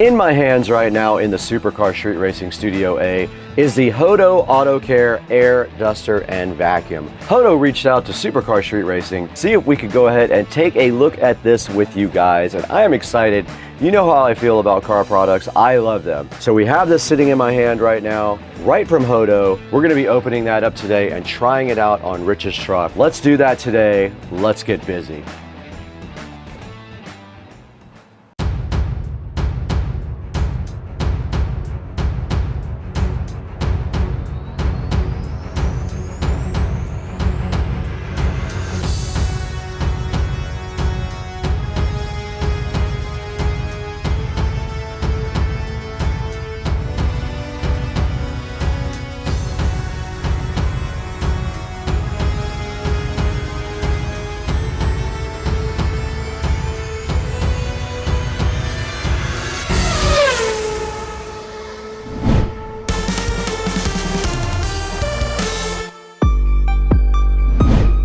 In my hands right now in the Supercar Street Racing Studio A is the Hoto Autocare Air Duster and Vacuum. Hoto reached out to Supercar Street Racing, see if we could go ahead and take a look at this with you guys, and I am excited. You know how I feel about car products. I love them. So we have this sitting in my hand right now, right from Hoto. We're gonna be opening that up today and trying it out on Rich's truck. Let's do that today. Let's get busy.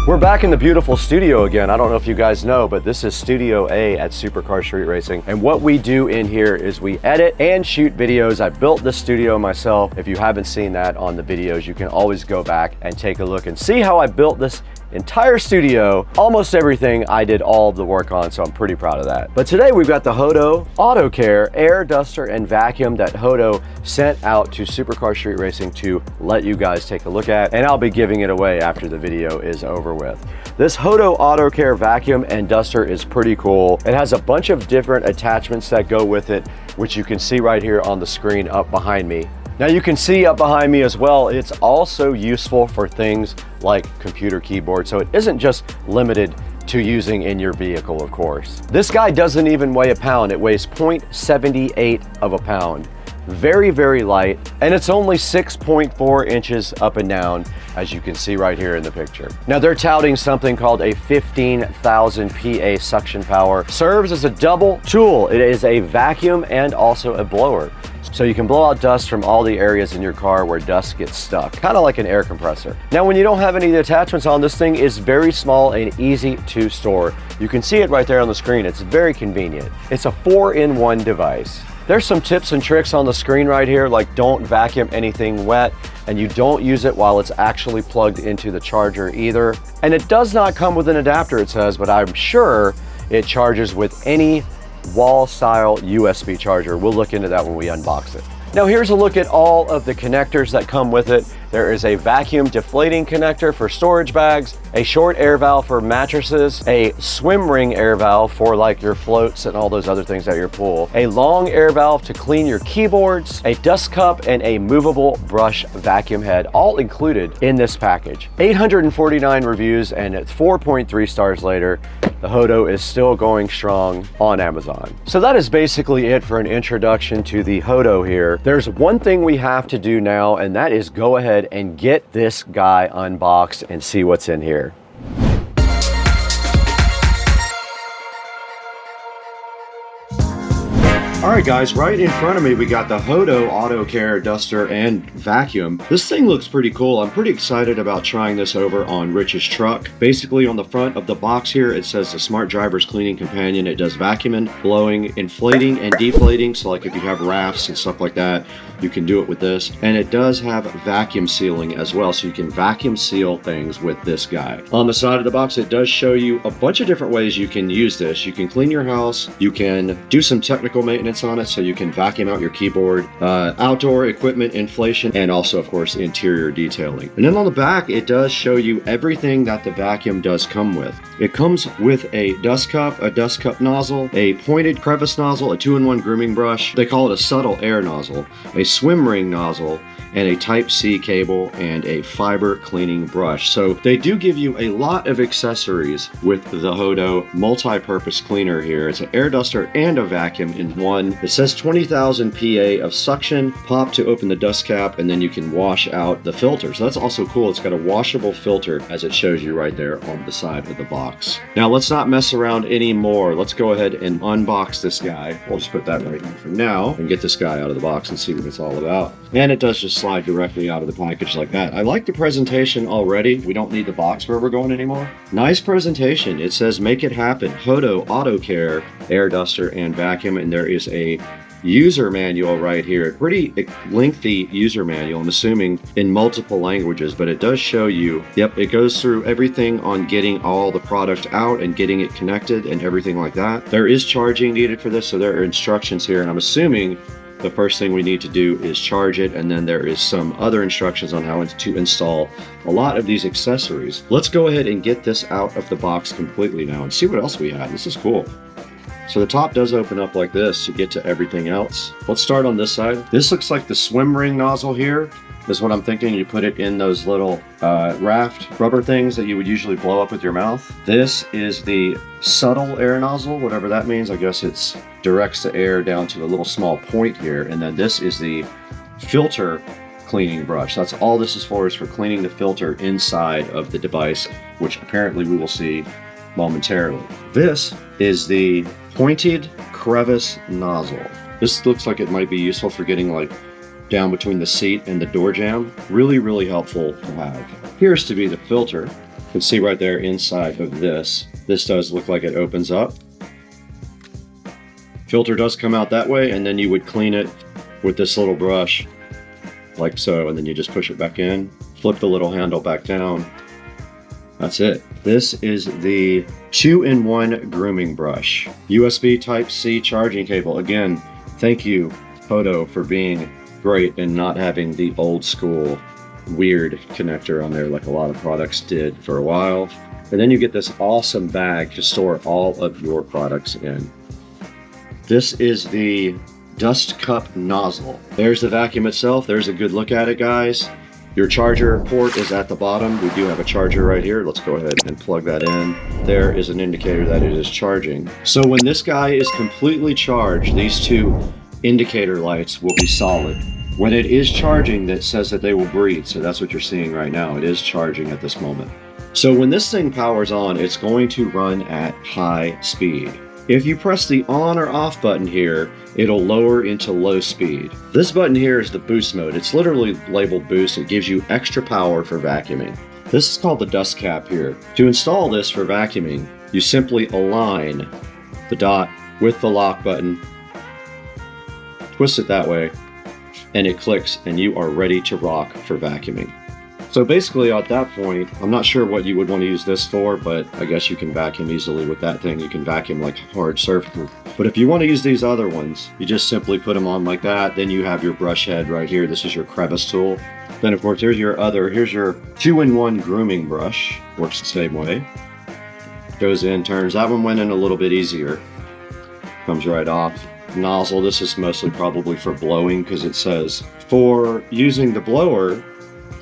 We're back in the beautiful studio again. I don't know if you guys know, but this is Studio A at Supercar Street Racing. And what we do in here is we edit and shoot videos. I built this studio myself. If you haven't seen that on the videos, you can always go back and take a look and see how I built this entire studio. Almost everything I did all of the work on, so I'm pretty proud of that. But today we've got the Hoto Autocare Air Duster and Vacuum that Hoto sent out to Supercar Street Racing to let you guys take a look at, and I'll be giving it away after the video is over with. This Hoto Autocare Vacuum and Duster is pretty cool. It has a bunch of different attachments that go with it, which you can see right here on the screen up behind me. Now you can see up behind me as well, it's also useful for things like computer keyboard, so it isn't just limited to using in your vehicle, of course. This guy doesn't even weigh a pound. It weighs 0.78 of a pound. Very, very light, and it's only 6.4 inches up and down, as you can see right here in the picture. Now they're touting something called a 15,000 PA suction power. Serves as a double tool. It is a vacuum and also a blower. So you can blow out dust from all the areas in your car where dust gets stuck, kind of like an air compressor. Now, when you don't have any of the attachments on, this thing is very small and easy to store. You can see it right there on the screen. It's very convenient. It's a 4-in-1 device. There's some tips and tricks on the screen right here, like don't vacuum anything wet, and you don't use it while it's actually plugged into the charger either. And it does not come with an adapter, it says, but I'm sure it charges with any wall style USB charger. We'll look into that when we unbox it. Now here's a look at all of the connectors that come with it. There is a vacuum deflating connector for storage bags, a short air valve for mattresses, a swim ring air valve for like your floats and all those other things at your pool, a long air valve to clean your keyboards, a dust cup, and a movable brush vacuum head, all included in this package. 849 reviews, and it's 4.3 stars later. The Hoto is still going strong on Amazon. So that is basically it for an introduction to the Hoto here. There's one thing we have to do now, and that is go ahead and get this guy unboxed and see what's in here. All right, guys, right in front of me, we got the Hoto Autocare Duster and Vacuum. This thing looks pretty cool. I'm pretty excited about trying this over on Rich's truck. Basically, on the front of the box here, it says the Smart Driver's Cleaning Companion. It does vacuuming, blowing, inflating, and deflating. So like if you have rafts and stuff like that, you can do it with this. And it does have vacuum sealing as well, so you can vacuum seal things with this guy. On the side of the box, it does show you a bunch of different ways you can use this. You can clean your house, you can do some technical maintenance on it, so you can vacuum out your keyboard, outdoor equipment inflation, and also of course interior detailing. And then on the back, it does show you everything that the vacuum does come with. It comes with a dust cup nozzle, a pointed crevice nozzle, a 2-in-1 grooming brush, they call it a subtle air nozzle, a swim ring nozzle, and a Type-C cable, and a fiber cleaning brush. So they do give you a lot of accessories with the Hoto multi-purpose cleaner here. It's an air duster and a vacuum in one. It says 20,000 PA of suction, pop to open the dust cap, and then you can wash out the filter. So that's also cool. It's got a washable filter, as it shows you right there on the side of the box. Now let's not mess around anymore. Let's go ahead and unbox this guy. We'll just put that right here for now and get this guy out of the box and see what it's all about. And it does just slide directly out of the package like that. I like the presentation already. We don't need the box where we're going anymore. Nice presentation. It says make it happen. Hoto Autocare Air Duster and Vacuum, and there is a user manual right here. Pretty lengthy user manual, I'm assuming in multiple languages, but it does show you, yep, it goes through everything on getting all the product out and getting it connected and everything like that. There is charging needed for this, so there are instructions here, and I'm assuming the first thing we need to do is charge it, and then there is some other instructions on how to install a lot of these accessories. Let's go ahead and get this out of the box completely now and see what else we have. This is cool. So the top does open up like this to get to everything else. Let's start on this side. This looks like the swim ring nozzle here. This is what I'm thinking. You put it in those little raft rubber things that you would usually blow up with your mouth. This is the subtle air nozzle, whatever that means. I guess it's directs the air down to a little small point here. And then this is the filter cleaning brush. That's all this is for cleaning the filter inside of the device, which apparently we will see momentarily. This is the pointed crevice nozzle. This looks like it might be useful for getting like down between the seat and the door jamb. Really, really helpful to have. Appears to be the filter. You can see right there inside of this. This does look like it opens up. Filter does come out that way, and then you would clean it with this little brush like so, and then you just push it back in, flip the little handle back down. That's it. This is the 2-in-1 grooming brush. USB Type-C charging cable. Again, thank you, Hoto, for being great and not having the old school weird connector on there like a lot of products did for a while. And then you get this awesome bag to store all of your products in. This is the dust cup nozzle. There's the vacuum itself. There's a good look at it, guys. Your charger port is at the bottom. We do have a charger right here. Let's go ahead and plug that in. There is an indicator that it is charging. So when this guy is completely charged, these two indicator lights will be solid. When it is charging, that says that they will breathe. So that's what you're seeing right now. It is charging at this moment. So when this thing powers on, it's going to run at high speed. If you press the on or off button here, it'll lower into low speed. This button here is the boost mode. It's literally labeled boost. It gives you extra power for vacuuming. This is called the dust cap here. To install this for vacuuming, you simply align the dot with the lock button, twist it that way, and it clicks, and you are ready to rock for vacuuming. So basically at that point, I'm not sure what you would want to use this for, but I guess you can vacuum easily with that thing. You can vacuum like hard surfaces. But if you want to use these other ones, you just simply put them on like that. Then you have your brush head right here. This is your crevice tool. Then of course, here's your 2-in-1 grooming brush. Works the same way. Goes in, turns. That one went in a little bit easier. Comes right off. Nozzle, this is mostly probably for blowing because it says for using the blower,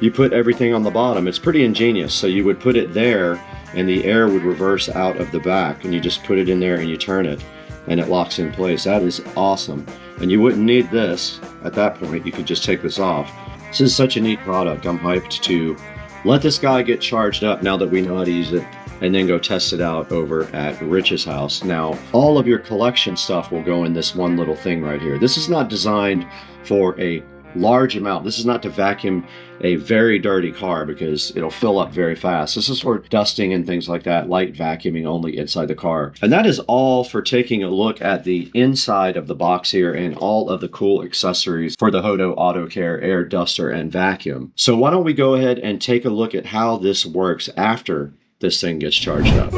you put everything on the bottom. It's pretty ingenious. So you would put it there and the air would reverse out of the back, and you just put it in there and you turn it and it locks in place. That is awesome. And you wouldn't need this at that point. You could just take this off. This is such a neat product. I'm hyped to let this guy get charged up now that we know how to use it, and then go test it out over at Rich's house. Now, all of your collection stuff will go in this one little thing right here. This is not designed for a large amount. This is not to vacuum a very dirty car because it'll fill up very fast. This is for dusting and things like that, light vacuuming only inside the car. And that is all for taking a look at the inside of the box here and all of the cool accessories for the Hoto Autocare air duster and vacuum. So why don't we go ahead and take a look at how this works after this thing gets charged up.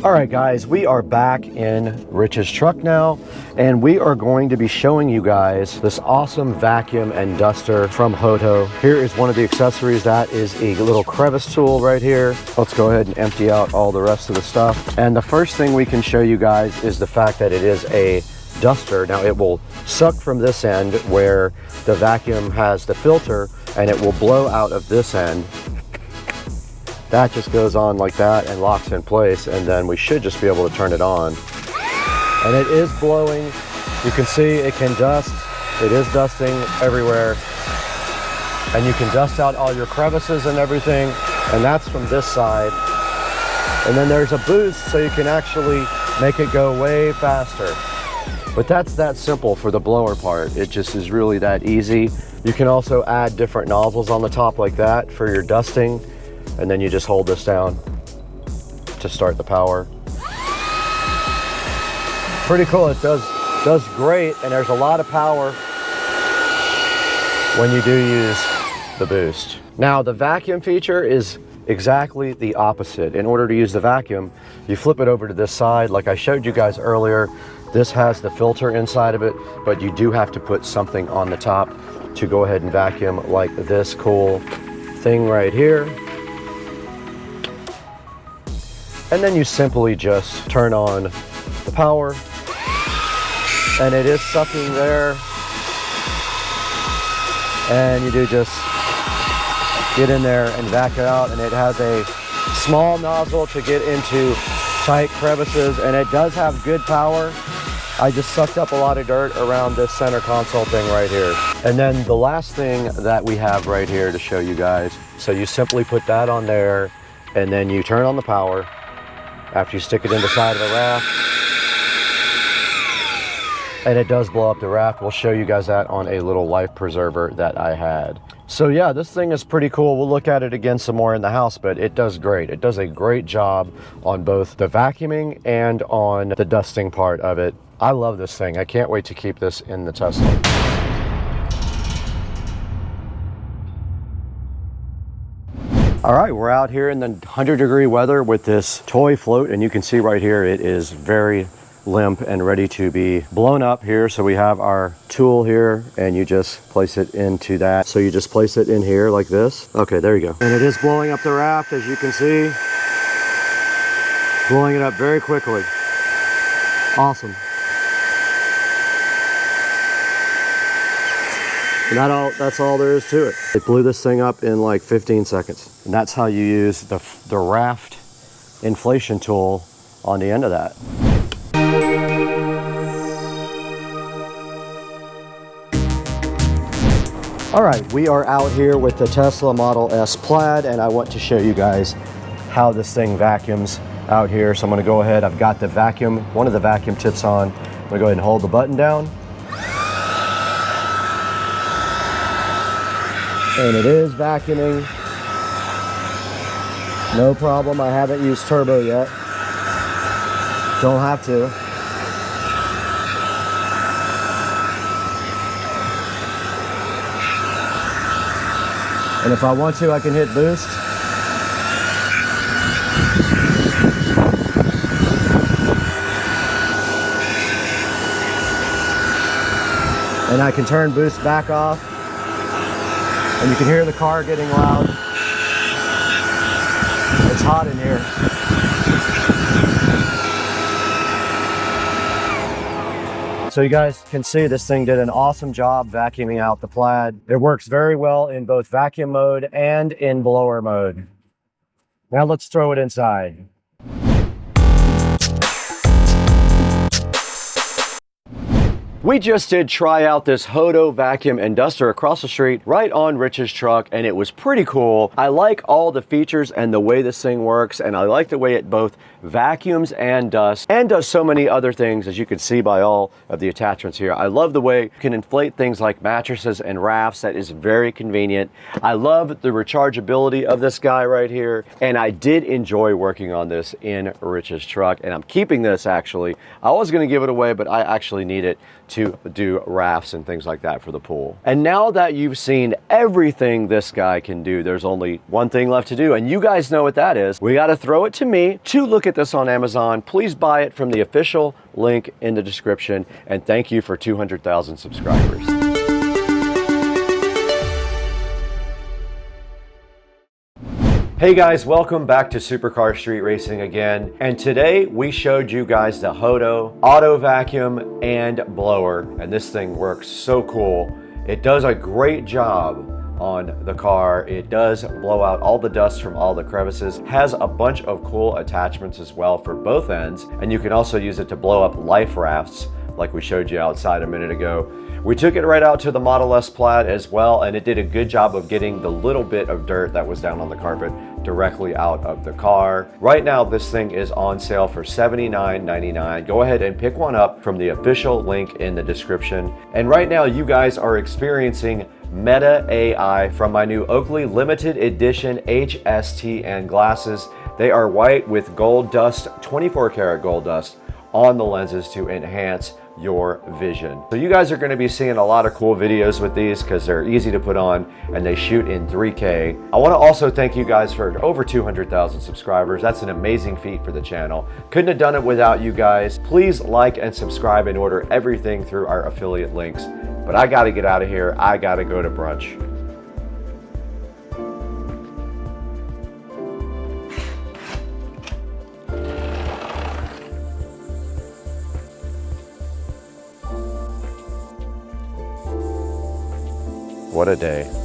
All right, guys, we are back in Rich's truck now, and we are going to be showing you guys this awesome vacuum and duster from Hoto. Here is one of the accessories. That is a little crevice tool right here. Let's go ahead and empty out all the rest of the stuff. And the first thing we can show you guys is the fact that it is a duster. Now it will suck from this end where the vacuum has the filter, and it will blow out of this end. That just goes on like that and locks in place, and then we should just be able to turn it on. And it is blowing. You can see it can dust. It is dusting everywhere. And you can dust out all your crevices and everything. And that's from this side. And then there's a boost so you can actually make it go way faster. But that's that simple for the blower part. It just is really that easy. You can also add different nozzles on the top like that for your dusting. And then you just hold this down to start the power. Pretty cool. It does great, and there's a lot of power when you do use the boost. Now the vacuum feature is exactly the opposite. In order to use the vacuum, you flip it over to this side. Like I showed you guys earlier, this has the filter inside of it, but you do have to put something on the top to go ahead and vacuum, like this cool thing right here. And then you simply just turn on the power, and it is sucking there. And you do just get in there and vac it out, and it has a small nozzle to get into tight crevices, and it does have good power. I just sucked up a lot of dirt around this center console thing right here. And then the last thing that we have right here to show you guys, so you simply put that on there, and then you turn on the power after you stick it in the side of the raft, and it does blow up the raft. We'll show you guys that on a little life preserver that I had. So yeah, this thing is pretty cool. We'll look at it again some more in the house, but it does great. It does a great job on both the vacuuming and on the dusting part of it. I love this thing. I can't wait to keep this in the Tesla. All right, we're out here in the 100-degree weather with this toy float, and you can see right here it is very limp and ready to be blown up here. So we have our tool here, and you just place it into that. So you just place it in here like this. Okay, there you go. And it is blowing up the raft, as you can see. Blowing it up very quickly. Awesome. And that's all there is to it. It blew this thing up in like 15 seconds. And that's how you use the Raft Inflation tool on the end of that. All right, we are out here with the Tesla Model S Plaid, and I want to show you guys how this thing vacuums out here. So I'm gonna go ahead, I've got the vacuum, one of the vacuum tips on. I'm gonna go ahead and hold the button down. And it is vacuuming. No problem, I haven't used turbo yet. Don't have to. And if I want to, I can hit boost. And I can turn boost back off. And you can hear the car getting loud. It's hot in here. So you guys can see this thing did an awesome job vacuuming out the Plaid. It works very well in both vacuum mode and in blower mode. Now let's throw it inside. We just did try out this Hoto vacuum and duster across the street right on Rich's truck, and it was pretty cool. I like all the features and the way this thing works, and I like the way it both vacuums and dusts and does so many other things, as you can see by all of the attachments here. I love the way you can inflate things like mattresses and rafts. That is very convenient. I love the rechargeability of this guy right here, and I did enjoy working on this in Rich's truck, and I'm keeping this actually. I was going to give it away, but I actually need it to do rafts and things like that for the pool. And now that you've seen everything this guy can do, there's only one thing left to do, and you guys know what that is. We got to throw it to me to look at this on Amazon. Please buy it from the official link in the description, and thank you for 200,000 subscribers. Hey guys, welcome back to Supercar Street Racing again. And today we showed you guys the Hoto auto vacuum and blower. And this thing works so cool. It does a great job on the car. It does blow out all the dust from all the crevices, has a bunch of cool attachments as well for both ends, and you can also use it to blow up life rafts like we showed you outside a minute ago. We took it right out to the Model S Plaid as well, and it did a good job of getting the little bit of dirt that was down on the carpet directly out of the car. Right now this thing is on sale for $79.99. Go ahead and pick one up from the official link in the description. And right now you guys are experiencing Meta AI from my new Oakley limited edition HSTN glasses. They are white with gold dust, 24 karat gold dust on the lenses to enhance your vision. So you guys are going to be seeing a lot of cool videos with these because they're easy to put on and they shoot in 3K. I want to also thank you guys for over 200,000 subscribers. That's an amazing feat for the channel. Couldn't have done it without you guys. Please like and subscribe and order everything through our affiliate links. But I got to get out of here. I got to go to brunch. What a day.